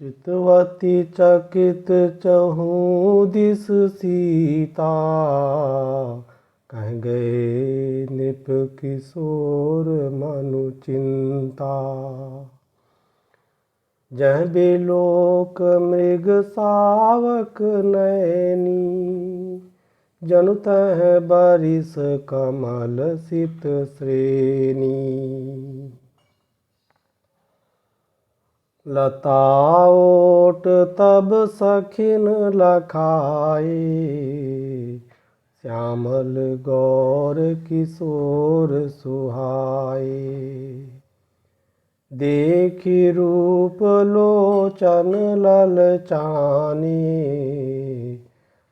चितवती चकित चहूँ दिस सीता, कह गए नृप किशोर मनु चिंता। जह बिलोक मृग सावक नैनी, जनु तह बरिस कमल सित श्रेणी। लता ओट तब सखिन लखाए, श्यामल गौर किशोर सुहाए। देखी रूप लोचन ललचाने,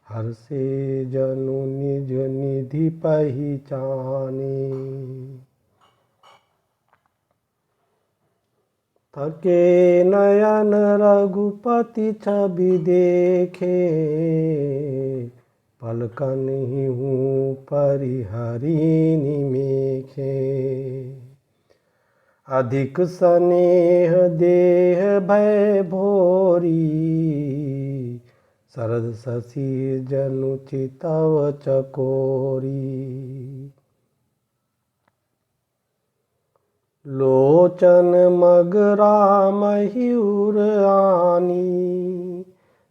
हर्षे जनु निज निधि पहिचाने। थके नयन रघुपति छवि देखे, पलकन ही हूँ परिहरि निमेखे। अधिक स्नेह देह भय भोरी, शरद शशि जनु चितव चकोरी। लोचन मग राम हिउर आनी,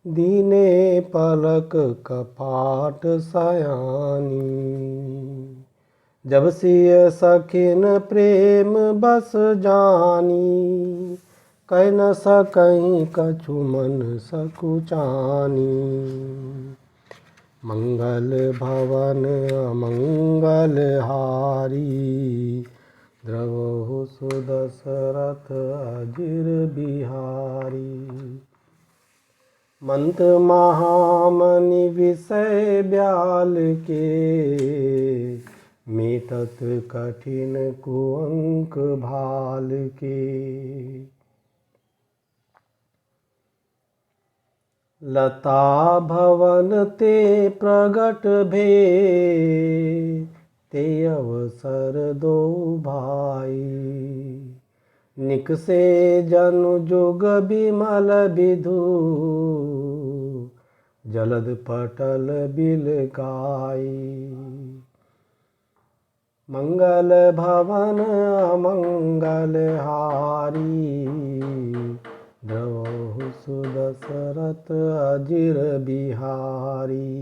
दीने पलक कपाट सयानी। जब सिय सखिन प्रेम बस जानी, कह न सकहीं कछु मन सकुचानी। मंगल भवन अमंगल हारी, द्रवहु सुदशरथ अजिर बिहारी। मंत्र महामनि विषय ब्याल के, मेटत कठिन कुअंक भाल के। लता भवन ते प्रगट भे, ते अवसर दो भाई। निकसे जनु जुग बिमल विधु, जलद पटल बिल गाई। मंगल भवन अमंगल हारी, द्रवहु सुदशरथ अजिर बिहारी।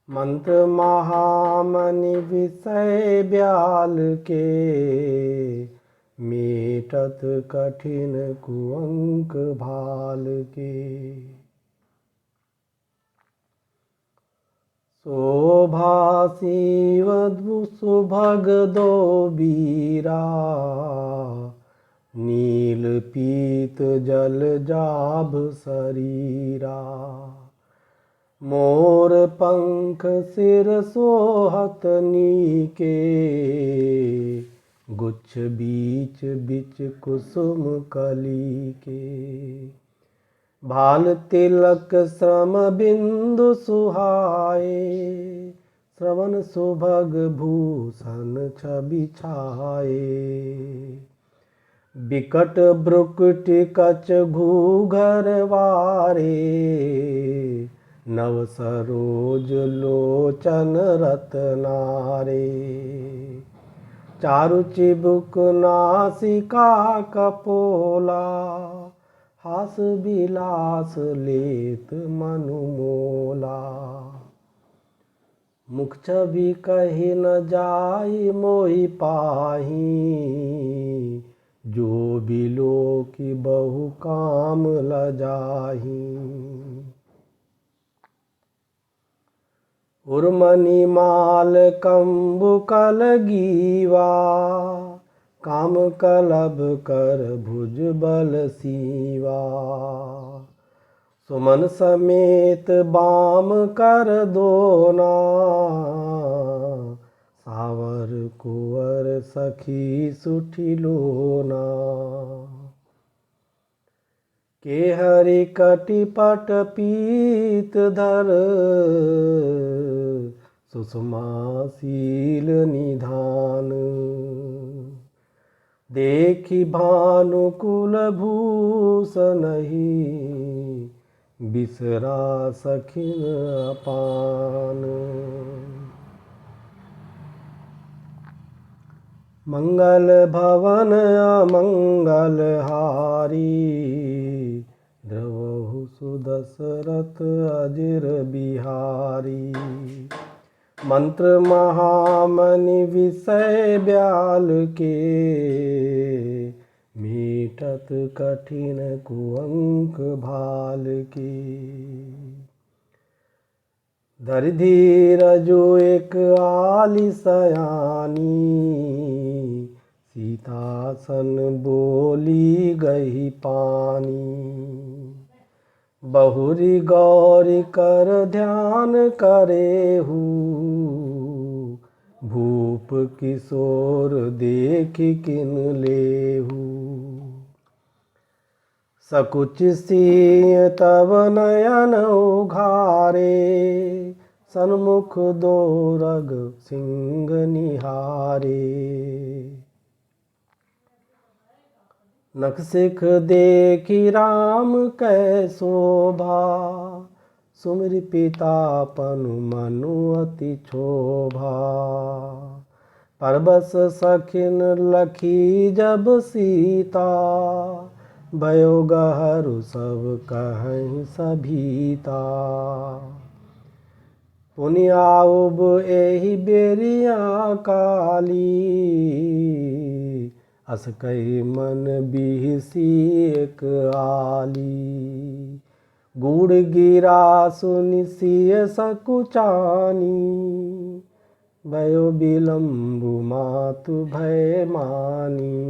मंत्र महामनि विषय ब्याल के, मेटत कठिन कुअंक भाल के। शोभा शिव सुभग दो बीरा, नील पीत जल जाभ शरीरा। मोर पंख सिर सोहत नीके, गुच्छ बीच बिच कुसुम कली के। भाल तिलक श्रम बिंदु सुहाए, श्रवण सुभग भूषण छवि छाए। बिकट भ्रुकुटि कच घूघर वारे, नव सरोज लोचन रत्नारे। चारु चिबुक नासिका कपोला, हास विलास लेत मनु मोला। मुख छवि कहि न जाई मोहि पाही, जो बिलोकि बहु काम लजाही। उर्मनि माल कंबु कलगीवा, काम कलब कर भुज बल सीवा। सुमन समेत बाम कर दोना, सावर कुंवर सखी सुठी लोना। के हरि कटिपट पीत धर, सुषमा शील निधान। देखी भानुकुल भूषणहि बिसरा सखिन अपान। मंगल भवन अमंगल हारी द्रवहु सुदशरथ अजिर बिहारी। मंत्र महामनि विषय ब्याल के मीटत कठिन कुअंक भाल की। धरि धीरजु एक आली सयानी सीतासन बोली गई पानी। बहुरी गौरी कर ध्यान करेहु भूप किशोर देख किन लेहु। सकुच सिंह तब नयन उघारे सन्मुख दो रग सिंह निहारे। नखशिख देखी राम कै शोभा सुमिर पिता पनु मनु अति क्षोभा। परबस सखिन लखी जब सीता भयो गहरू सब कहीं सभीता। पुनि आउब एहि बेरिया काली अस कही मन बिहसी एक आली। गुड़ गिरा सुनि सिय सकुचानी भयो विलम्बु मातु भय मानी।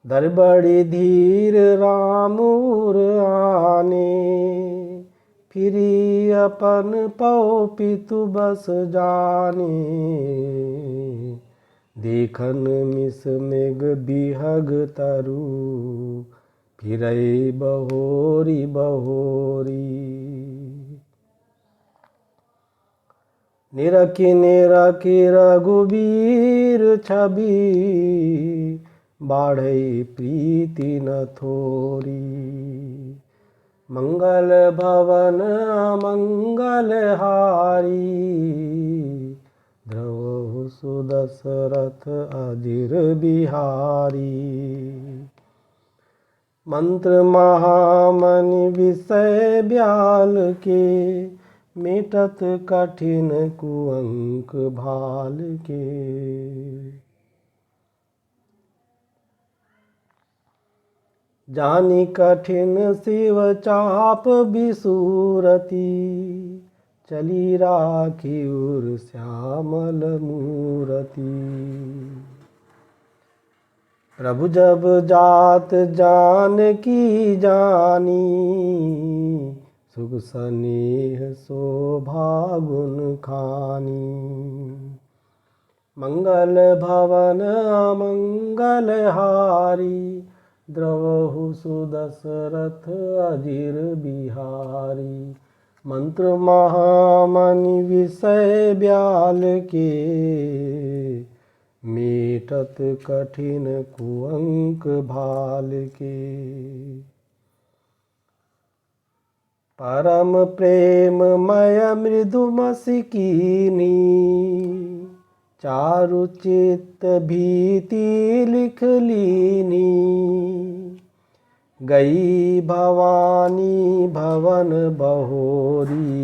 दर बड़ी धीर राम उर आने फिरी अपन पौ पितु बस जाने। देखन मिस मेघ बिहग तरु फिरै बहोरी बहोरी। निरखी निरखी रघुबीर छवि बाढ़ै प्रीति न थोरी। मंगल भवन अमंगल हारी द्रवहु सुदशरथ अजिर बिहारी। मंत्र महामनि विषय ब्याल के मिटत कठिन कुअंक भाल के। जानी कठिन शिव चाप बिसूरती चली राखी उर श्यामल मूरति। प्रभु जब जात जान की जानी सुख स्नेह शोभा गुण खानी। मंगल भवन अमंगल हारी द्रवहु सुदशरथ अजिर बिहारी। मंत्र महामनि विषय ब्याल के मीटत कठिन कुअंक भाल के। परम प्रेममय मृदुमसिकीनी चारु चित्त भीति लिख लीनी। गई भवानी भवन बहोरी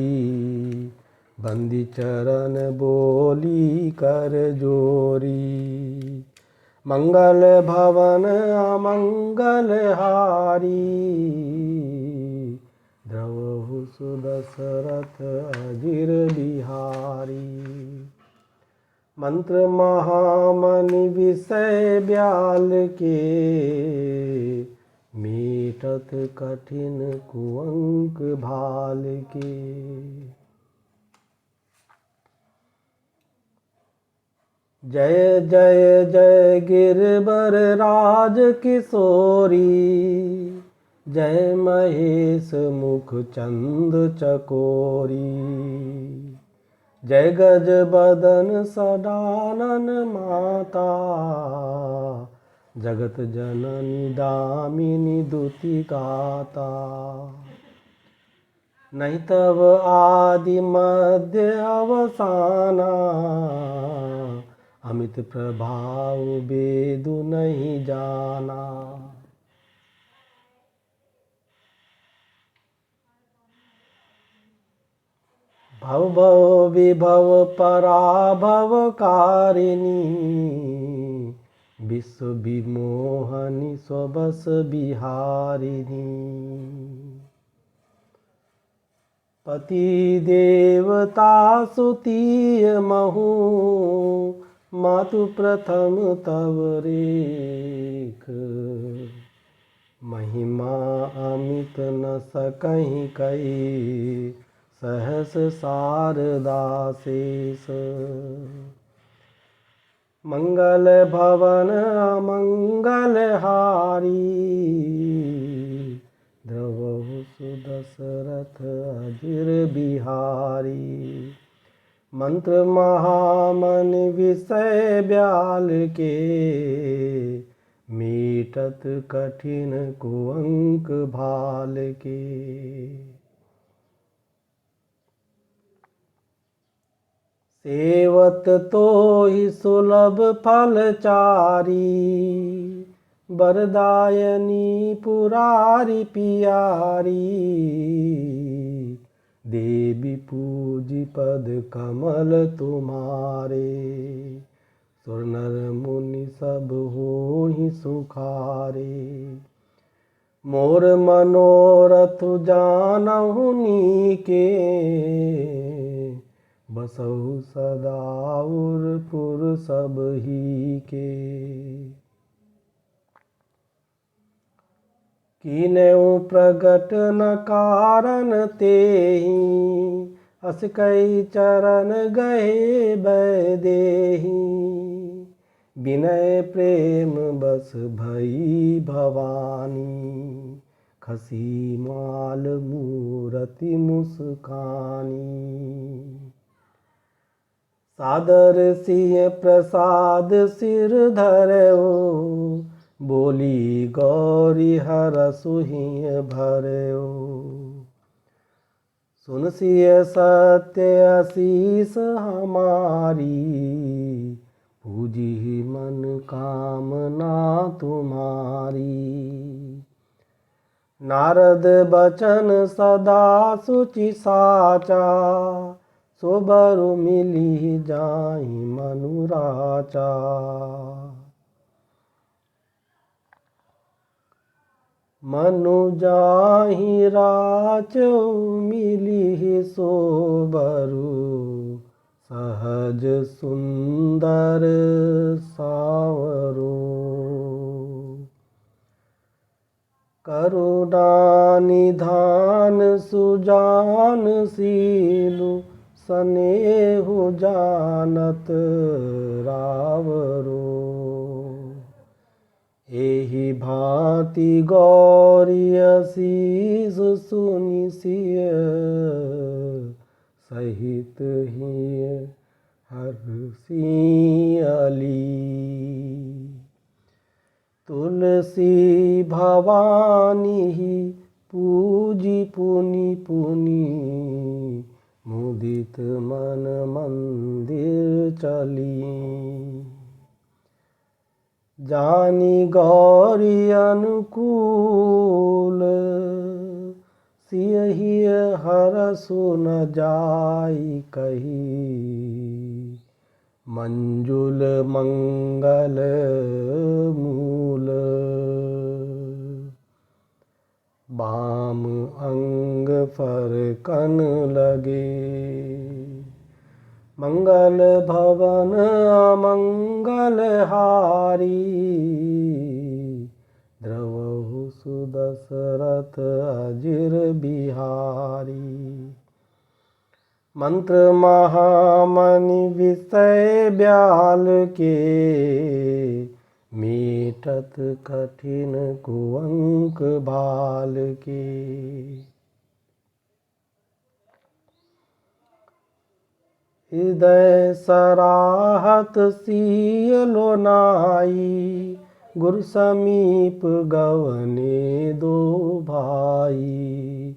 बंदी चरण बोली कर जोरी। मंगल भवन अमंगल हारी द्रवहु सुदशरथ अजिर बिहारी। मंत्र महामनि विषय ब्याल के मीटत कठिन कुअंक भाल के। जय जय जय गिरबर राज किशोरी जय महेश मुख चंद चकोरी। जय गज बदन सडानन माता, जगत जननी दामिनी दुति गाता। नहीं तब आदि मध्य अवसाना, अमित प्रभाव वेदु नहीं जाना। भव भव विभव पराभव कारिणी, विश्व विमोहनी स्वबस बिहारिणी। पति देवता सुतीय महु, मातु प्रथम तव रेख। महिमा अमित न सकहि कही, सहस शारदा शेष। मंगल भवन अमंगल हारी, द्रवहु सुदशरथ अजिर बिहारी। मंत्र महामनि विषय ब्याल के, मीटत कठिन कुअंक भाल के। सेवत तो ही सुलभ फलचारी, वरदायनी पुरारी पियारी। देवी पूजी पद कमल तुम्हारे, सुर नर मुनि सब होहि सुखारे। मोर मनोरथ जानहु नीके, बसहु सदा उरपुर सब ही के। कीन्हु प्रगट न कारण तेहि, अस कई चरण गए बैदेहि। विनय प्रेम बस भई भवानी, खसी माल मूरति मुस्कानी। सादर सिय प्रसाद सिर धरऊ, बोली गौरी हरसु हिय भरऊ। सुन सिय सत्य आशीष हमारी, पूजी मन कामना तुम्हारी। नारद बचन सदा सुचि साचा, सो बरु मिली जाहि मनुराचा। मनु जाहि राचो मिली सो बरु, सहज सुंदर सावरो। करुणा निधान सुजान सीलु, स्नेहु जानत रावरो। एहि भांति गौरी असीस सुनि सिय, सहित ही हरषि अली। तुलसी भवानी पूजी पुनि पुनि, मुदित मन मंदिर चली। जानी गौरी अनुकूल, सियहि हरसु न जाई कही। मंजुल मंगल मूल, बाम अंग फरकन लगे। मंगल भवन अमंगल हारी, द्रवहु सुदशरथ अजिर बिहारी। मंत्र महामनि विषय ब्याल के, मीटत कठिन कुअंक भाल के। हृदय सराहत सियलो नाई, गुरु समीप गवने दो भाई।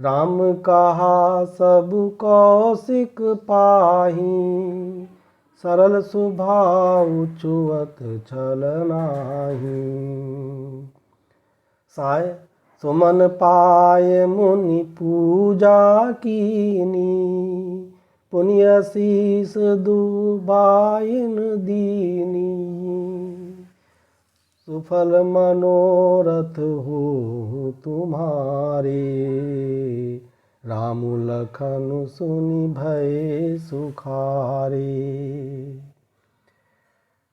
राम कहा सब कौशिक पाही, सरल स्वभाव चुअत छल नाही। साय सुमन पाय मुनि पूजा कीनी, पुण्य शीस दुबाइन दीनी। सुफल मनोरथ हो तुम्हारे, राम लखन सुनि भय सुखारे।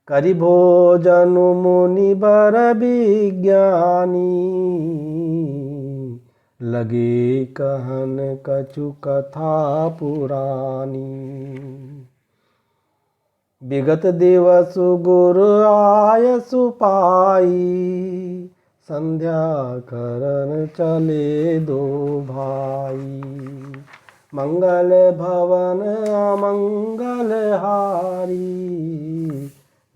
करि भोजन मुनि बर विज्ञानी, लगे कहन कछु कथा पुरानी। विगत दिवस गुरु आयसु पाई, संध्या करन चले दो भाई। मंगल भवन अमंगल हारी,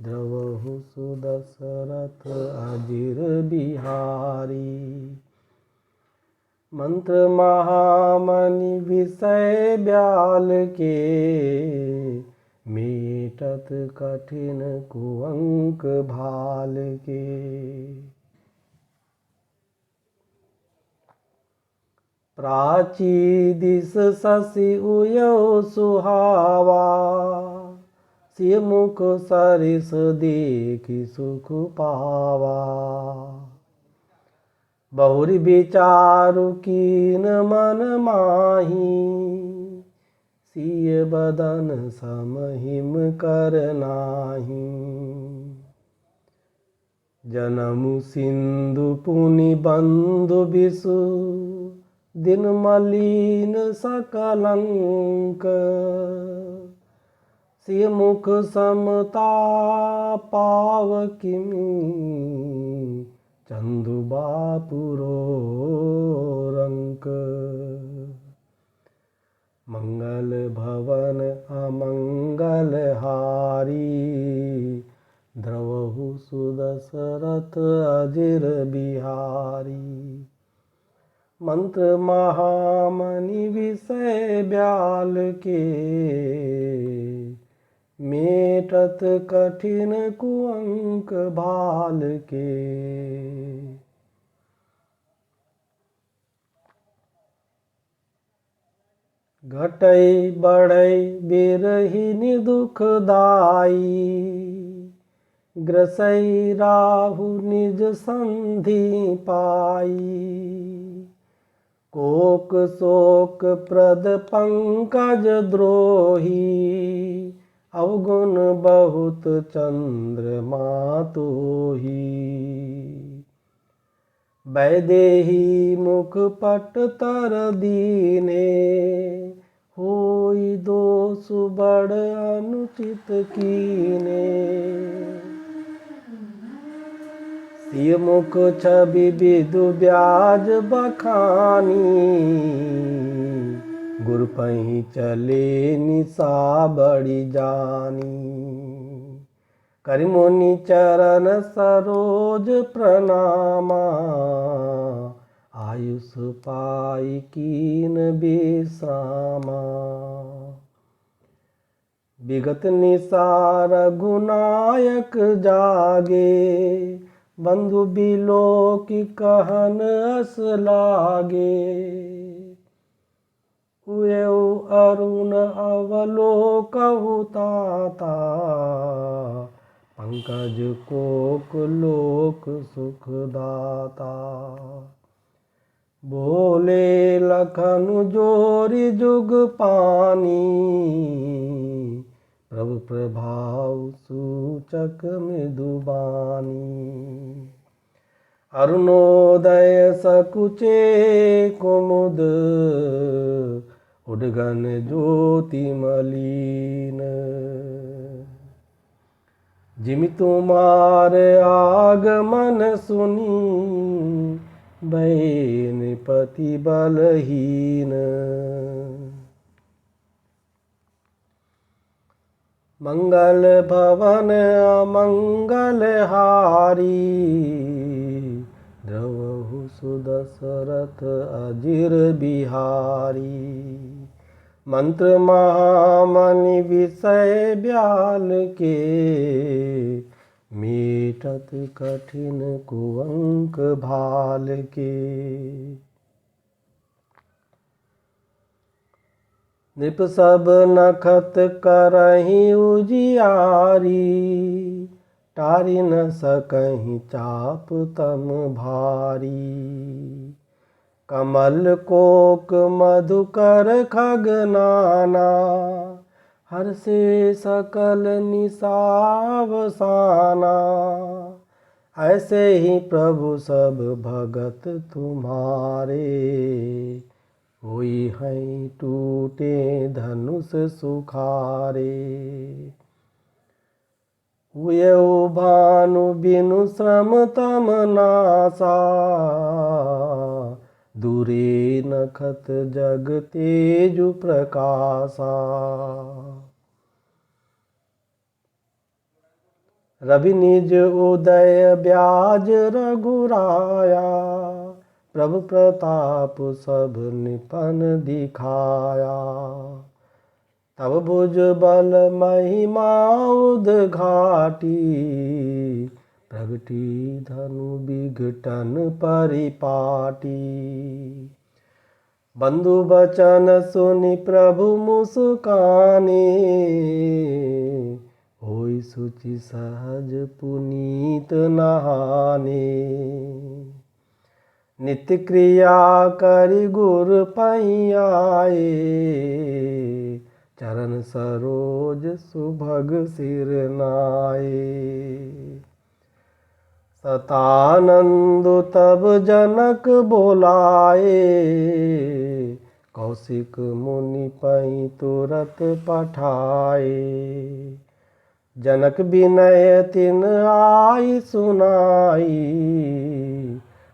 द्रवहु सुदशरथ अजिर बिहारी। मंत्र महामणि विषय ब्याल के, मेटत कठिन कुअंक भाल के। प्राची दिस शशि उयो सुहावा, सिय मुख सरिस देखि सुख पावा। बहुरी विचारु कीन मन माही, सिय बदन समहिम कर नाही। जनमु सिंधु पुनि बंधु बिसु, दिन मलिन सकलंक। सिय मुख समता पावकिमी, चंदु बापुरो रंक। मंगल भवन अमंगल हारी, द्रवहु सुदशरथ अजिर बिहारी। मंत्र महामणि विषय ब्याल के, मेटत कठिन कुअंक भाल के। घटई बढ़ई बिरहिनि दुखदाई, ग्रसई राहु निज संधि पाई। कोक शोक प्रद पंकज द्रोही, अवगुण बहुत चंद्रमा तोही। वैदेही मुख पट तर दीने, होई दोष बड़ अनुचित कीने। सिय मुख छवि विदु ब्याज बखानी, गुरु पही चले निशा बड़ी जानी। करि मुनि चरण सरोज प्रणामा, आयुष पाई कीन विश्रामा। विगत निसार रघुनायक जागे, बंधु बिलोकि कहन अस लागे। हुएउ अरुण अवलोकहु ताता, पंकज कोक लोक सुखदाता। बोले लखन जोरि जुग पानी, प्रभु प्रभाव सूचक मृदुबानी। अरुणोदय सकुचे कुमुद, उद्गन ज्योति मलिन। जिमि तुम्हार आगमन सुनी, भय नृपति बलहीन। मंगल भवन अमंगल हारी, द्रवहु सुदशरथ अजिर बिहारी। मंत्र महामणि विषय ब्याल के, मीटत कठिन कुअंक भाल के। नृप सब नखत करहि उजियारी, टारि न सकहि चाप तम भारी। कमल कोक मधुकर खगनाना, हर्षे सकल निसावसाना। ऐसे ही प्रभु सब भगत तुम्हारे, होई हैं टूटे धनुष सुखारे। उयऊ भानु बिनु श्रम तम नासा, दूरे नखत जग तेजु प्रकाशा। रवि निज उदय ब्याज रघुराया, प्रभु प्रताप सब निपन दिखाया। तब भुज बल महिमा उद्घाटी, प्रगटी धनु विघटन परिपाटी। बंधु बचन सुनि प्रभु मुस्काने, होई सुचि सहज पुनीत नहाने। नित्य क्रिया करि गुर पहि आए, चरण सरोज सुभग सिर नाए। सतानंद तब जनक बोलाए, कौशिक मुनि पहि तुरत पठाए। जनक विनय तिन आई सुनाई,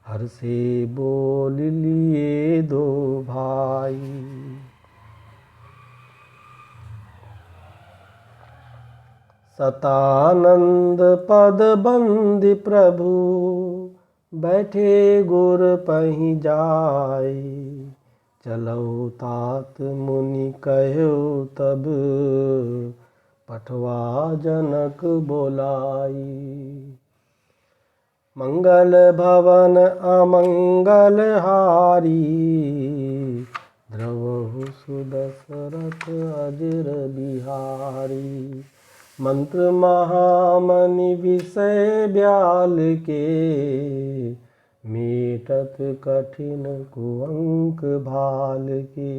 हर्षे बोल लिए दो भाई। सतानंद पद बंदी प्रभु, बैठे गुर पहि जाय। चलऊ तात मुनि कहो तब, पठवा जनक बोलाई। मंगल भवन अमंगल हारी, द्रवहु सुदशरथ अजिर बिहारी। मंत्र महामणि विषय ब्याल के, मीटत कठिन कुअंक भाल के।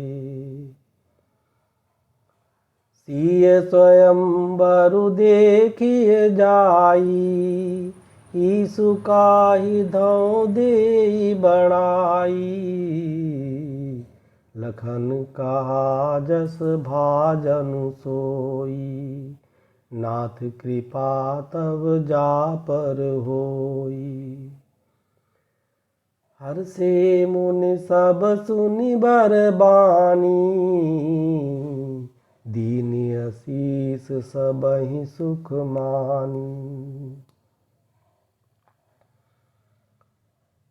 सिय स्वयंवरु देखिए जाई, ईसु काहि धौ देई बड़ाई। लखन कहा जस भाजनु सोई, नाथ कृपा तब जा पर होई। हर्षे मुनि सब सुनि बरबानी, दीनि असीस सबहि सुख मानी।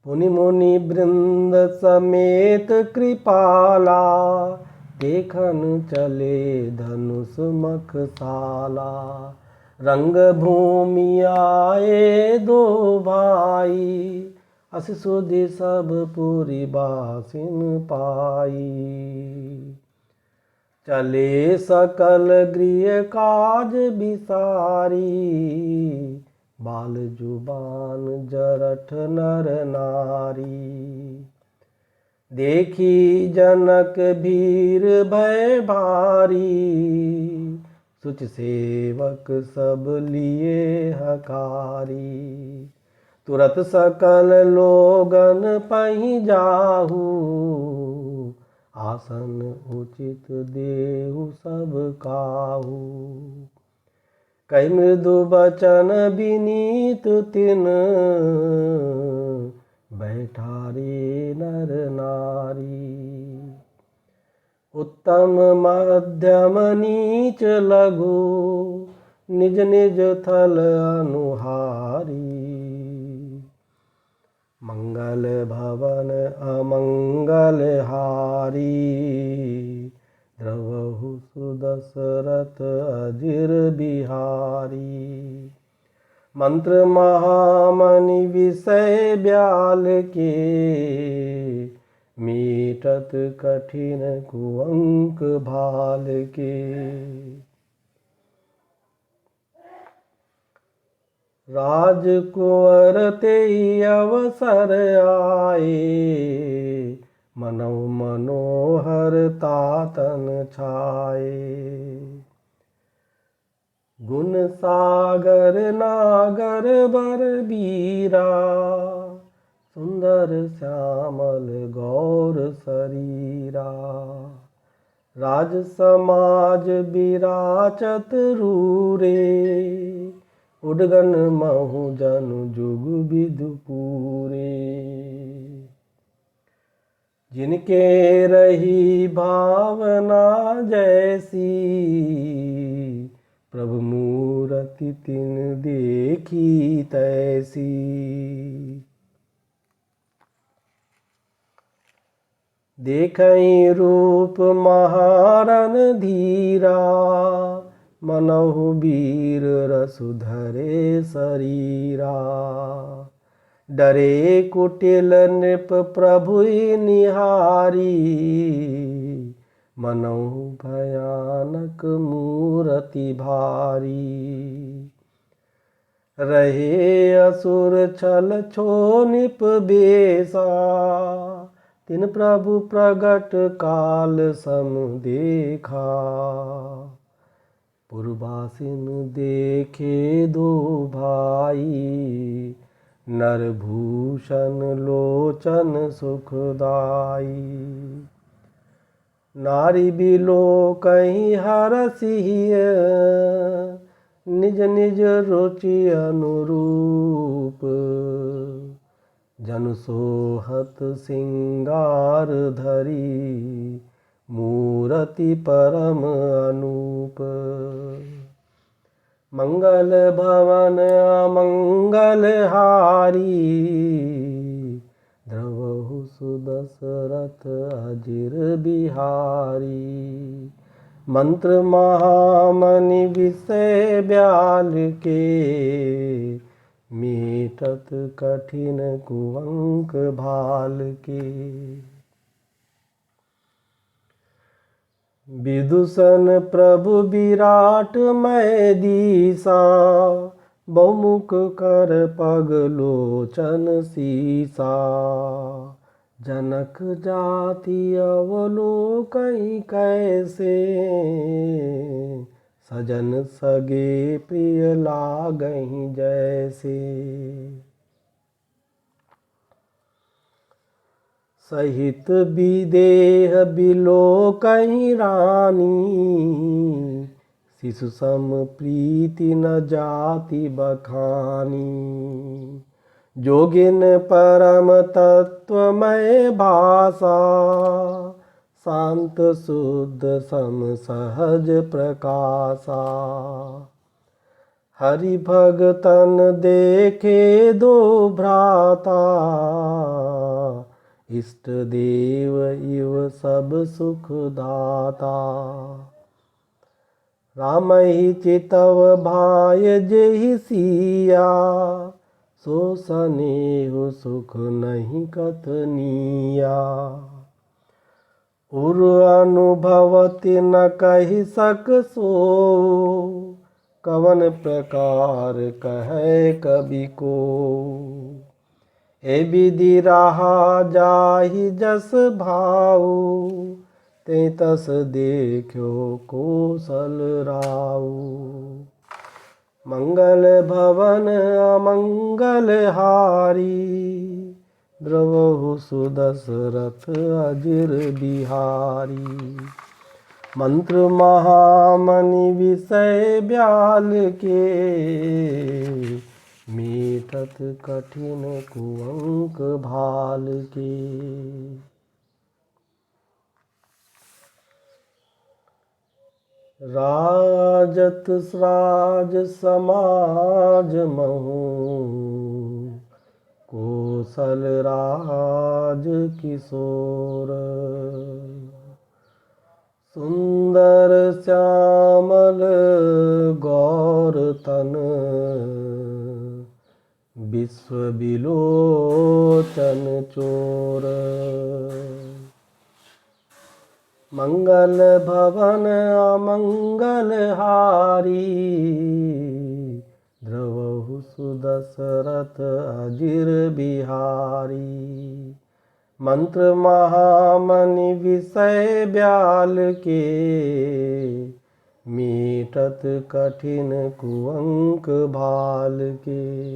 पुनि मुनि वृंद समेत कृपाला, देखन चले धनुष मखसाला। रंग भूमि आए दो भाई, अस सुधि सब पुरी बासिन पाई। चले सकल गृह काज बिसारी, बाल जुबान जरठ नर नारी। देखी जनक भीर भय भारी, सुच सेवक सब लिए हकारी। तुरत सकल लोगन पहि जाहू, आसन उचित देहु सब काहू। कहि मृदु बचन विनीत तिन, बैठारे नर नारी। उत्तम मध्यम नीच लघु, निज निज थल अनुहारी। मंगल भवन अमंगल हारी, द्रवहु सुदशरथ अजिर बिहारी। मंत्र महामणि विषय ब्याल के, मीटत कठिन कुअंक भाल के। राजकुंवर तेई अवसर आए, मनौ मनोहर तातन छाए। गुण सागर नागर बर बीरा, सुंदर श्यामल गौर शरीरा। राज समाज विराचत रूरे, उडगन महु जनु जुग विदु पूरे। जिनके रही भावना जैसी, प्रभु मूरति तिन देखी तैसी। देखई रूप महारन धीरा, मनहु वीर रसु धरे शरीरा। डरे कुटिल नृप प्रभु निहारी, मनहु भयानक मूरति भारी। रहे असुर छल छो निप बेसा, तिन प्रभु प्रगट काल सम देखा। पुरबासिन देखे दो भाई, नरभूषण लोचन सुखदाई। नारी बिलो कहीं हरसिय, निज निज रुचि अनुरूप। जनु सोहत सिंगार धरी, मूरति परम अनूप। मंगल भवन अमंगल हारी, द्रवहु सुदशरथ अजिर बिहारी। मंत्र महामणि विषय ब्याल के, मीटत कठिन कुअंक भाल के। विदूषण प्रभु विराट मय दीसा, बहुमुख कर पग लोचन सीसा। जनक जाति अवलोकहि कैसे, सजन सगे प्रिय लागहि जैसे। सहित विदेह बिलोकहि रानी, शिशु सम प्रीति न जाति बखानी। जोगिन परम तत्वमय भाषा, शांत शुद्ध सम सहज प्रकाशा। हरि भगतन देखे दो भ्राता, इष्ट देव इव सब सुख दाता। राम ही चितव भाय जेहि सिया, सो सनेहु सुख नहीं कथनिया। उर अनुभवति न कहि सक सो, कवन प्रकार कहे कवि को। ए विधि रहा जाहि जस भाऊ, ते तस देखो कौशल राऊ। मंगल भवन अमंगल हारी, द्रवहु सुदशरथ अजिर बिहारी। मंत्र महामणि विषय ब्याल के, मीटत कठिन कुअंक भाल के। राजत राज समाज महु कौशल राज किशोर। सुंदर श्यामल गौर तन विश्व विलोचन चोर। मंगल भवन अमंगल हारी द्रवहु सुदशरथ अजिर बिहारी। मंत्र महामणि विषय ब्याल के मीटत कठिन कुअंक भाल के।